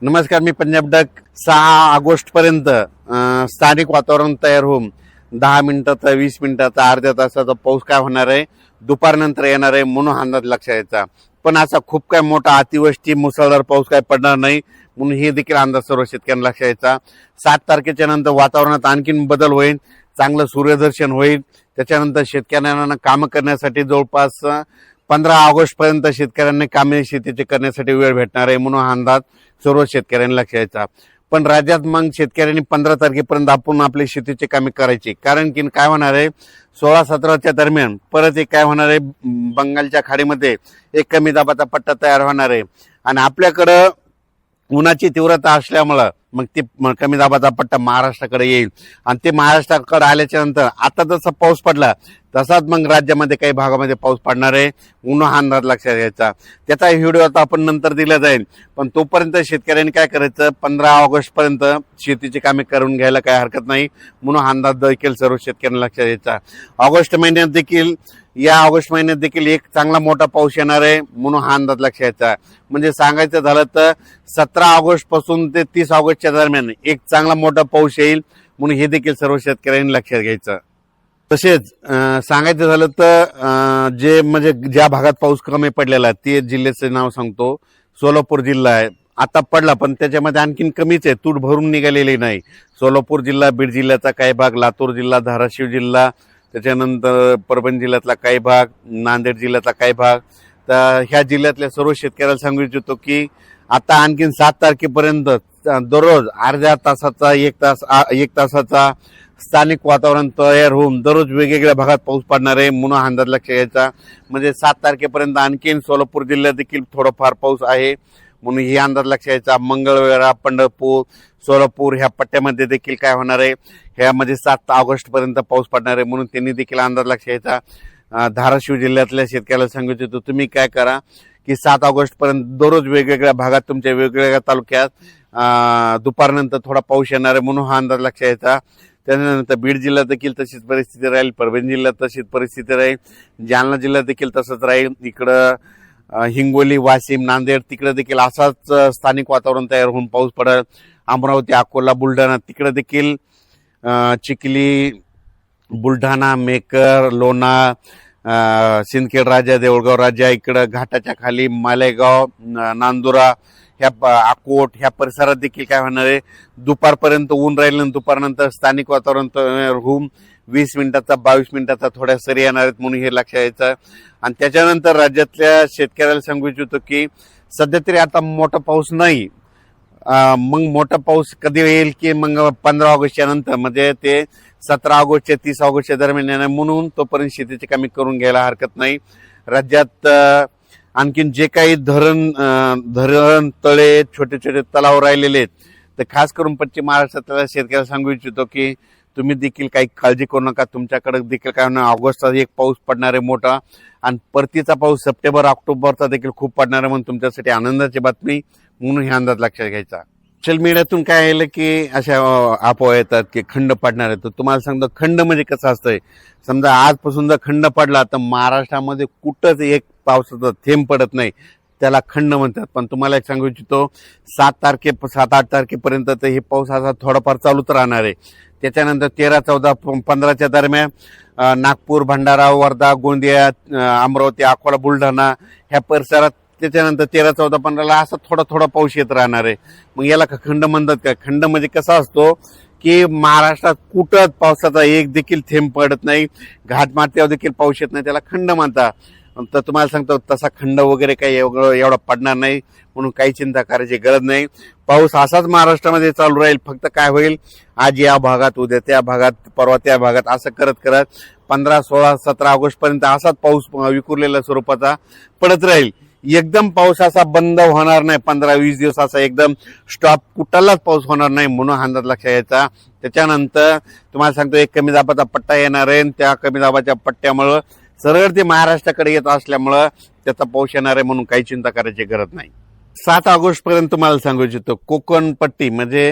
नमस्कार, मी Punjab duck. 6 August पर्यंत स्थानिक वातावरण तयार होऊन 10 मिनिटाचा, 20 मिनिटाचा, अर्ध्या तासाचा पाऊस काय होणार आहे, दुपारनंतर येणार आहे म्हणून अंदाज लक्षात यायचा. पण असा खूप काय मोठा अतिवृष्टी मुसळधार पाऊस काय पडणार नाही म्हणून हे देखील अंदाज सर्व शेतकऱ्यांना लक्षात यायचा. 7 तारखेच्या नंतर वातावरणात आणखीन बदल होईल, चांगलं सूर्यदर्शन होईल. त्याच्यानंतर शेतकऱ्यांना कामं करण्यासाठी जवळपास 15 ऑगस्ट पर्यंत शेतकऱ्यांना कामे शेतीचे करण्यासाठी वेळ भेटणार आहे म्हणून अंदाज सर्व शेतकऱ्यांना लक्षात यायचा. पण राज्यात मग शेतकऱ्यांनी 15 तारखेपर्यंत आपण आपली शेतीची कामे करायची. कारण की काय होणार आहे, 16-17च्या दरम्यान परत एक काय होणार आहे, बंगालच्या खाडीमध्ये एक कमी दाबाचा पट्टा तयार होणार आहे आणि आपल्याकडं उन्हाची तीव्रता असल्यामुळं मग ते कमी दाबाचा पट्टा महाराष्ट्राकडे येईल आणि ते महाराष्ट्राकडे आल्याच्या नंतर आता जसा पाऊस पडला तसाच मग राज्यामध्ये काही भागामध्ये पाऊस पडणार आहे म्हणून हा अंदाज लक्षात घ्यायचा. त्याचा व्हिडिओ आता आपण नंतर दिला जाईल. पण तोपर्यंत शेतकऱ्यांनी काय करायचं, 15 ऑगस्ट पर्यंत शेतीची कामे करून घ्यायला काही हरकत नाही म्हणून हा अंदाज देखील सर्व शेतकऱ्यांना लक्षात घ्यायचा. या ऑगस्ट महिन्यात देखील एक चांगला मोठा पाऊस येणार आहे म्हणून हा अंदाज लक्षात घ्यायचा. म्हणजे सांगायचं झालं तर 17 ऑगस्ट पासून ते 30 ऑगस्टच्या दरम्यान एक चांगला मोठा पाऊस येईल म्हणून हे देखील सर्व शेतकऱ्यांनी लक्षात घ्यायचं. तसेच सांगायचं झालं तर ज्या भागात पाऊस कमी पडलेला आहे ते जिल्ह्याचं नाव सांगतो. सोलापूर जिल्हा आहे, आता पडला पण त्याच्यामध्ये आणखीन कमीच आहे, तूट भरून निघालेली नाही. सोलापूर जिल्हा, बीड जिल्ह्याचा काही भाग, लातूर जिल्हा, धाराशिव जिल्हा, त्याच्यानंतर परभणी जिल्ह्यातला काही भाग, नांदेड जिल्ह्यातला काही भाग. तर ह्या जिल्ह्यातल्या सर्व शेतकऱ्याला सांगू इच्छितो की आता आणखीन 7 तारखेपर्यंत दररोज अर्ध्या तासाचा, एक तासाचा स्थानिक वातावरण तयार होऊन दररोज वेगवेगळ्या भागात पाऊस पडणार आहे म्हणून अंदाज लक्षात घ्यायचा. म्हणजे 7 तारखेपर्यंत आणखीन सोलापूर जिल्ह्यात देखील थोडाफार पाऊस आहे म्हणून ही अंदाज लक्षात घ्यायचा. मंगळवेढा, पंढरपूर, सोलापूर ह्या पट्ट्यामध्ये देखील काय होणार आहे, ह्यामध्ये 7 ऑगस्ट पर्यंत पाऊस पडणार आहे म्हणून त्यांनी देखील अंदाज लक्षात घ्यायचा. धाराशिव जिल्ह्यातल्या शेतकऱ्याला सांगू इच्छितो, तुम्ही काय करा की 7 ऑगस्ट पर्यंत दररोज वेगवेगळ्या भागात तुमच्या वेगवेगळ्या तालुक्यात दुपारनंतर थोडा पाऊस येणार आहे म्हणून हा अंदाज लक्षात घ्यायचा. त्यानंतर बीड जिल्ह्यात देखील तशीच परिस्थिती राहील, परभणी जिल्ह्यात तशीच परिस्थिती राहील, जालना जिल्ह्यात देखील तसंच राहील. इकडं हिंगोली, वाशिम, नांदेड तिकडे देखील असाच स्थानिक वातावरण तयार होऊन पाऊस पडेल. अमरावती, अकोला, बुलढाणा तिकडे देखील चिखली, बुलढाणा, मेकर, लोणार, सिंदखेड राजा, देऊळगाव राजा, इकडं घाटाच्या खाली मालेगाव, नांदुरा, ह्या अकोट ह्या परिसरात देखील काय होणार आहे, दुपारपर्यंत ऊन राहील आणि दुपारनंतर स्थानिक वातावरण तयार होऊन 20 मिनिटाचा, 22 मिनिटाचा थोड्या सरी येणार आहेत म्हणून हे लक्षात यायचं. आणि त्याच्यानंतर राज्यातल्या शेतकऱ्याला सांगू इच्छितो की सध्या तरी आता मोठा पाऊस नाही, मग मोठा पाऊस कधी येईल की मग 15 ऑगस्टच्या नंतर, म्हणजे ते 17 ऑगस्ट ते 30 ऑगस्टच्या दरम्यान येणार म्हणून तोपर्यंत शेतीची कामे करून घ्यायला हरकत नाही. राज्यात आणखीन जे काही धरण, तळे, छोटे छोटे तलाव राहिलेले आहेत तर खास करून पश्चिम महाराष्ट्रातल्या शेतकऱ्याला सांगू इच्छितो की तुम्ही देखील काही काळजी करू नका. तुमच्याकडे देखील काय होणार, ऑगस्टचा एक पाऊस पडणार आहे मोठा आणि परतीचा पाऊस सप्टेंबर, ऑक्टोबरचा देखील खूप पडणार आहे म्हणून तुमच्यासाठी आनंदाची बातमी म्हणून हे अंदाज लक्षात घ्यायचा. सोशल मीडियातून काय आलं की अशा अफवा येतात की खंड पडणार आहे. तर तुम्हाला सांगतो खंड म्हणजे कसं असतंय, समजा आजपासून जर खंड पडला तर महाराष्ट्रामध्ये कुठंच एक पावसाचा थेंब पडत नाही, त्याला खंड म्हणतात. पण तुम्हाला एक सांगू इच्छितो, 7-8 तारखेपर्यंत तर हे पाऊस असा थोडाफार चालूच राहणार आहे. त्याच्यानंतर 13, 14, 15च्या दरम्यान नागपूर, भंडारा, वर्धा, गोंदिया, अमरावती, अकोला, बुलढाणा ह्या परिसरात, त्याच्यानंतर 13, 14, 15ला असा थोडा पाऊस येत राहणार आहे. मग याला खंड म्हणतात का? खंड म्हणजे कसा असतो की महाराष्ट्रात कुठंच पावसाचा एक देखील थेंब पडत नाही, घाटमाथ्यावर देखील पाऊस येत नाही, त्याला खंड म्हणतात. तर तुम्हाला सांगतो तसा खंड वगैरे काही एवढा पडणार नाही म्हणून काही चिंता करायची गरज नाही. पाऊस असाच महाराष्ट्रामध्ये चालू राहील. फक्त काय होईल, आज या भागात, उद्या त्या भागात, परवा त्या भागात, असं करत करत 15, 16, 17 ऑगस्ट पर्यंत असाच पाऊस विखुरलेल्या स्वरूपाचा पडत राहील. एकदम पाऊस असा बंद होणार नाही, 15-20 दिवस असा एकदम स्टॉप कुठलाच पाऊस होणार नाही म्हणून अंदाज लक्षात यायचा. त्याच्यानंतर तुम्हाला सांगतो एक कमी दाबाचा पट्टा येणार आहे, त्या कमी दाबाच्या पट्ट्यामुळं सरळ ते महाराष्ट्राकडे येत असल्यामुळं त्याचा पाऊस येणार आहे म्हणून काही चिंता करायची गरज नाही. 7 ऑगस्ट पर्यंत तुम्हाला सांगू इच्छितो कोकण पट्टी म्हणजे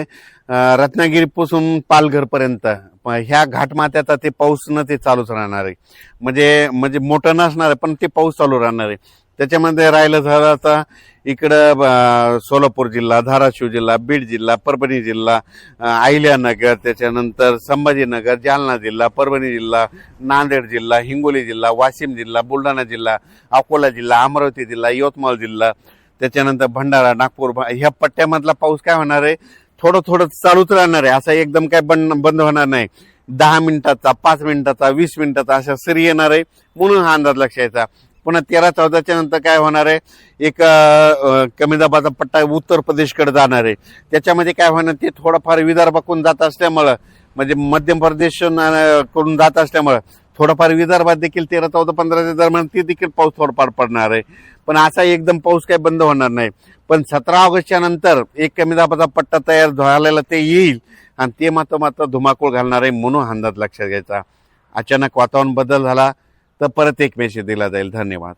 रत्नागिरीपासून पालघर पर्यंत ह्या घाटमाथ्याचा ते पाऊस न ते चालूच राहणार आहे. म्हणजे मोठं नसणार आहे पण ते पाऊस चालू राहणार आहे. त्याच्यामध्ये राहिलं झालं आता इकडं सोलापूर जिल्हा, धाराशिव जिल्हा, बीड जिल्हा, परभणी जिल्हा, अहिल्यानगर, त्याच्यानंतर संभाजीनगर, जालना जिल्हा, परभणी जिल्हा, नांदेड जिल्हा, हिंगोली जिल्हा, वाशिम जिल्हा, बुलढाणा जिल्हा, अकोला जिल्हा, अमरावती जिल्हा, यवतमाळ जिल्हा, त्याच्यानंतर भंडारा, नागपूर, ह्या पट्ट्यामधला पाऊस काय होणार आहे, थोडं थोडं चालूच राहणार आहे. असा एकदम काय बंद होणार नाही. 10 मिनिटाचा, 5 मिनिटाचा, 20 मिनिटाचा अशा सरी येणार आहे, म्हणून हा अंदाज लक्षात यायचा. पुन्हा 13-14च्या नंतर काय होणार आहे, एक कमी दाबाचा पट्टा उत्तर प्रदेशकडे जाणार आहे. त्याच्यामध्ये काय होणार, ते थोडंफार विदर्भाकडून जात असल्यामुळं, म्हणजे मध्य प्रदेश कडून जात असल्यामुळं थोडंफार विदर्भात देखील 13-14-15च्या दरम्यान ते देखील पाऊस थोडंफार पडणार आहे. पण असा एकदम पाऊस काय बंद होणार नाही. पण 17 ऑगस्टच्या नंतर एक कमी दाबाचा पट्टा तयार झालेला ते येईल आणि ते मात्र धुमाकूळ घालणार आहे, म्हणून अंदाज लक्षात घ्यायचा. अचानक वातावरण बदल झाला तर परत एक मेसेज दिला जाईल. धन्यवाद.